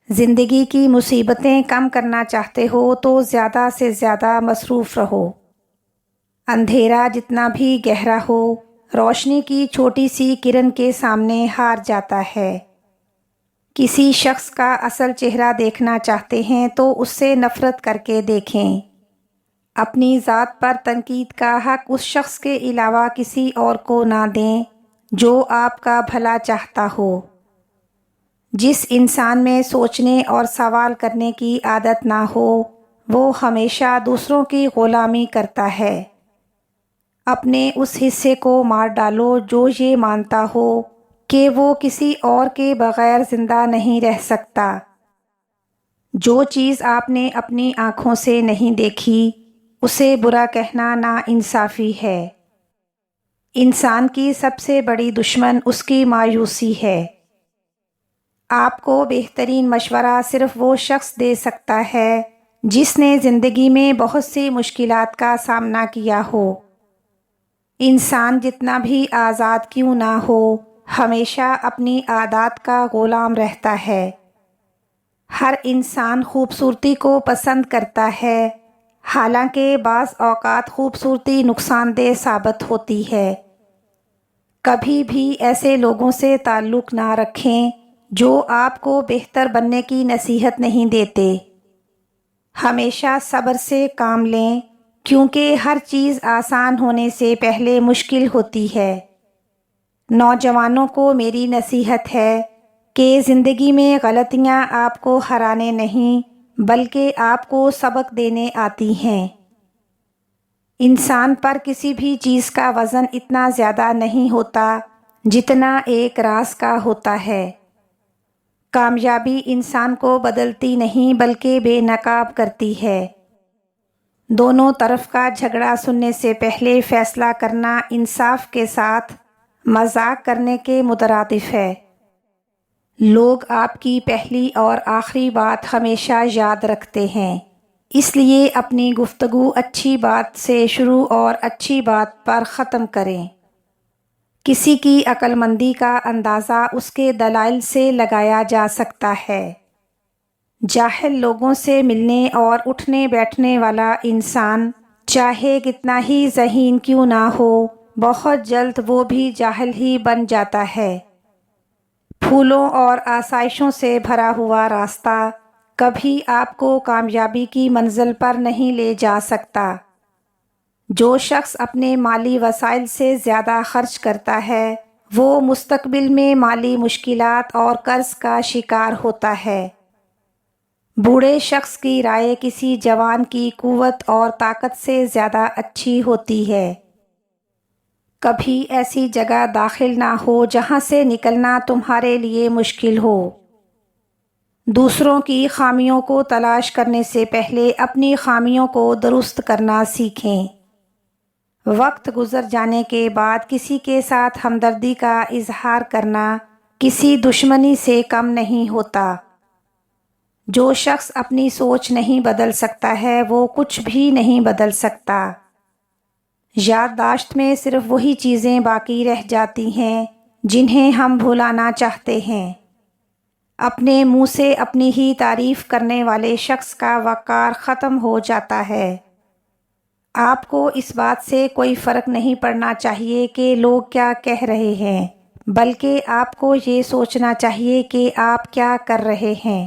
زندگی کی مصیبتیں کم کرنا چاہتے ہو تو زیادہ سے زیادہ مصروف رہو۔ اندھیرا جتنا بھی گہرا ہو، روشنی کی چھوٹی سی کرن کے سامنے ہار جاتا ہے۔ کسی شخص کا اصل چہرہ دیکھنا چاہتے ہیں تو اس سے نفرت کر کے دیکھیں۔ اپنی ذات پر تنقید کا حق اس شخص کے علاوہ کسی اور کو نہ دیں جو آپ کا بھلا چاہتا ہو۔ جس انسان میں سوچنے اور سوال کرنے کی عادت نہ ہو، وہ ہمیشہ دوسروں کی غلامی کرتا ہے۔ اپنے اس حصے کو مار ڈالو جو یہ مانتا ہو کہ وہ کسی اور کے بغیر زندہ نہیں رہ سکتا۔ جو چیز آپ نے اپنی آنکھوں سے نہیں دیکھی، اسے برا کہنا ناانصافی ہے۔ انسان کی سب سے بڑی دشمن اس کی مایوسی ہے۔ آپ کو بہترین مشورہ صرف وہ شخص دے سکتا ہے جس نے زندگی میں بہت سی مشکلات کا سامنا کیا ہو۔ انسان جتنا بھی آزاد کیوں نہ ہو، ہمیشہ اپنی عادات کا غلام رہتا ہے۔ ہر انسان خوبصورتی کو پسند کرتا ہے، حالانکہ بعض اوقات خوبصورتی نقصان دہ ثابت ہوتی ہے۔ کبھی بھی ایسے لوگوں سے تعلق نہ رکھیں جو آپ کو بہتر بننے کی نصیحت نہیں دیتے۔ ہمیشہ صبر سے کام لیں، کیونکہ ہر چیز آسان ہونے سے پہلے مشکل ہوتی ہے۔ نوجوانوں کو میری نصیحت ہے کہ زندگی میں غلطیاں آپ کو ہرانے نہیں بلکہ آپ کو سبق دینے آتی ہیں۔ انسان پر کسی بھی چیز کا وزن اتنا زیادہ نہیں ہوتا جتنا ایک راز کا ہوتا ہے۔ کامیابی انسان کو بدلتی نہیں بلکہ بے نقاب کرتی ہے۔ دونوں طرف کا جھگڑا سننے سے پہلے فیصلہ کرنا انصاف کے ساتھ مذاق کرنے کے مترادف ہے۔ لوگ آپ کی پہلی اور آخری بات ہمیشہ یاد رکھتے ہیں، اس لیے اپنی گفتگو اچھی بات سے شروع اور اچھی بات پر ختم کریں۔ کسی کی عقل مندی کا اندازہ اس کے دلائل سے لگایا جا سکتا ہے۔ جاہل لوگوں سے ملنے اور اٹھنے بیٹھنے والا انسان چاہے کتنا ہی ذہین کیوں نہ ہو، بہت جلد وہ بھی جاہل ہی بن جاتا ہے۔ پھولوں اور آسائشوں سے بھرا ہوا راستہ کبھی آپ کو کامیابی کی منزل پر نہیں لے جا سکتا۔ جو شخص اپنے مالی وسائل سے زیادہ خرچ کرتا ہے، وہ مستقبل میں مالی مشکلات اور قرض کا شکار ہوتا ہے۔ بوڑھے شخص کی رائے کسی جوان کی قوت اور طاقت سے زیادہ اچھی ہوتی ہے۔ کبھی ایسی جگہ داخل نہ ہو جہاں سے نکلنا تمہارے لیے مشکل ہو۔ دوسروں کی خامیوں کو تلاش کرنے سے پہلے اپنی خامیوں کو درست کرنا سیکھیں۔ وقت گزر جانے کے بعد کسی کے ساتھ ہمدردی کا اظہار کرنا کسی دشمنی سے کم نہیں ہوتا۔ جو شخص اپنی سوچ نہیں بدل سکتا ہے وہ کچھ بھی نہیں بدل سکتا۔ یادداشت میں صرف وہی چیزیں باقی رہ جاتی ہیں جنہیں ہم بھلانا چاہتے ہیں۔ اپنے منہ سے اپنی ہی تعریف کرنے والے شخص کا وقار ختم ہو جاتا ہے۔ آپ کو اس بات سے کوئی فرق نہیں پڑنا چاہیے کہ لوگ کیا کہہ رہے ہیں، بلکہ آپ کو یہ سوچنا چاہیے کہ آپ کیا کر رہے ہیں۔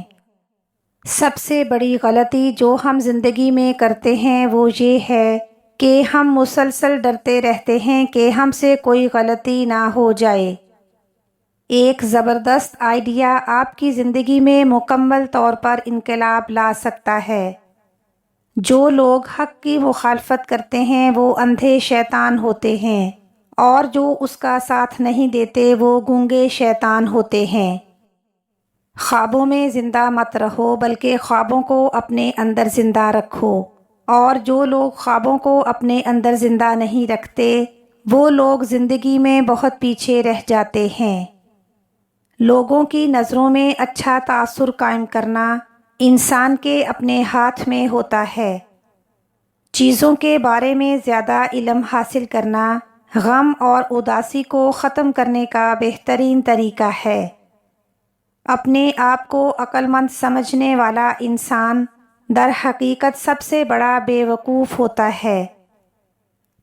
سب سے بڑی غلطی جو ہم زندگی میں کرتے ہیں وہ یہ ہے کہ ہم مسلسل ڈرتے رہتے ہیں کہ ہم سے کوئی غلطی نہ ہو جائے۔ ایک زبردست آئیڈیا آپ کی زندگی میں مکمل طور پر انقلاب لا سکتا ہے۔ جو لوگ حق کی مخالفت کرتے ہیں وہ اندھے شیطان ہوتے ہیں، اور جو اس کا ساتھ نہیں دیتے وہ گونگے شیطان ہوتے ہیں۔ خوابوں میں زندہ مت رہو بلکہ خوابوں کو اپنے اندر زندہ رکھو، اور جو لوگ خوابوں کو اپنے اندر زندہ نہیں رکھتے وہ لوگ زندگی میں بہت پیچھے رہ جاتے ہیں۔ لوگوں کی نظروں میں اچھا تاثر قائم کرنا انسان کے اپنے ہاتھ میں ہوتا ہے۔ چیزوں کے بارے میں زیادہ علم حاصل کرنا غم اور اداسی کو ختم کرنے کا بہترین طریقہ ہے۔ اپنے آپ کو عقل مند سمجھنے والا انسان در حقیقت سب سے بڑا بیوقوف ہوتا ہے۔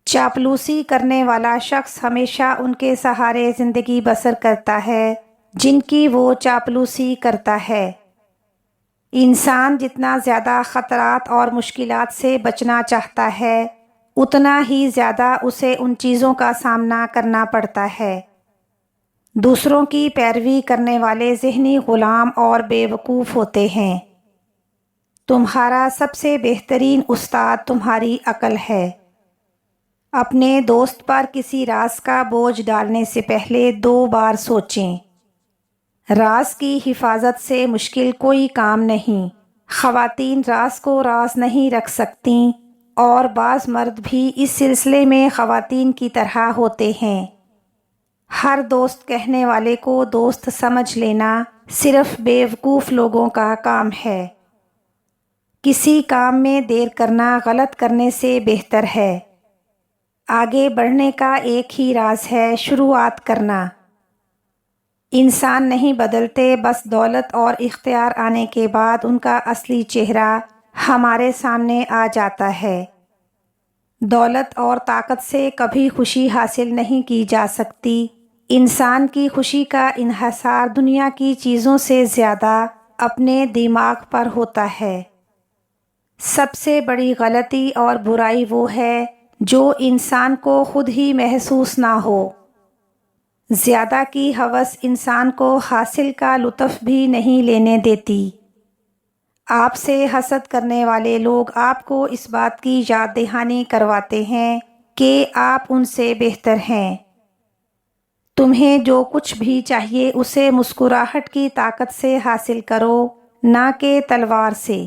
چاپلوسی کرنے والا شخص ہمیشہ ان کے سہارے زندگی بسر کرتا ہے جن کی وہ چاپلوسی کرتا ہے۔ انسان جتنا زیادہ خطرات اور مشکلات سے بچنا چاہتا ہے اتنا ہی زیادہ اسے ان چیزوں کا سامنا کرنا پڑتا ہے۔ دوسروں کی پیروی کرنے والے ذہنی غلام اور بیوقوف ہوتے ہیں۔ تمہارا سب سے بہترین استاد تمہاری عقل ہے۔ اپنے دوست پر کسی راز کا بوجھ ڈالنے سے پہلے 2 بار سوچیں۔ راز کی حفاظت سے مشکل کوئی کام نہیں۔ خواتین راز کو راز نہیں رکھ سکتیں اور بعض مرد بھی اس سلسلے میں خواتین کی طرح ہوتے ہیں۔ ہر دوست کہنے والے کو دوست سمجھ لینا صرف بیوقوف لوگوں کا کام ہے۔ کسی کام میں دیر کرنا غلط کرنے سے بہتر ہے۔ آگے بڑھنے کا ایک ہی راز ہے، شروعات کرنا۔ انسان نہیں بدلتے، بس دولت اور اختیار آنے کے بعد ان کا اصلی چہرہ ہمارے سامنے آ جاتا ہے۔ دولت اور طاقت سے کبھی خوشی حاصل نہیں کی جا سکتی۔ انسان کی خوشی کا انحصار دنیا کی چیزوں سے زیادہ اپنے دماغ پر ہوتا ہے۔ سب سے بڑی غلطی اور برائی وہ ہے جو انسان کو خود ہی محسوس نہ ہو۔ زیادہ کی ہوس انسان کو حاصل کا لطف بھی نہیں لینے دیتی۔ آپ سے حسد کرنے والے لوگ آپ کو اس بات کی یاد دہانی کرواتے ہیں کہ آپ ان سے بہتر ہیں۔ تمہیں جو کچھ بھی چاہیے اسے مسکراہٹ کی طاقت سے حاصل کرو، نہ کہ تلوار سے۔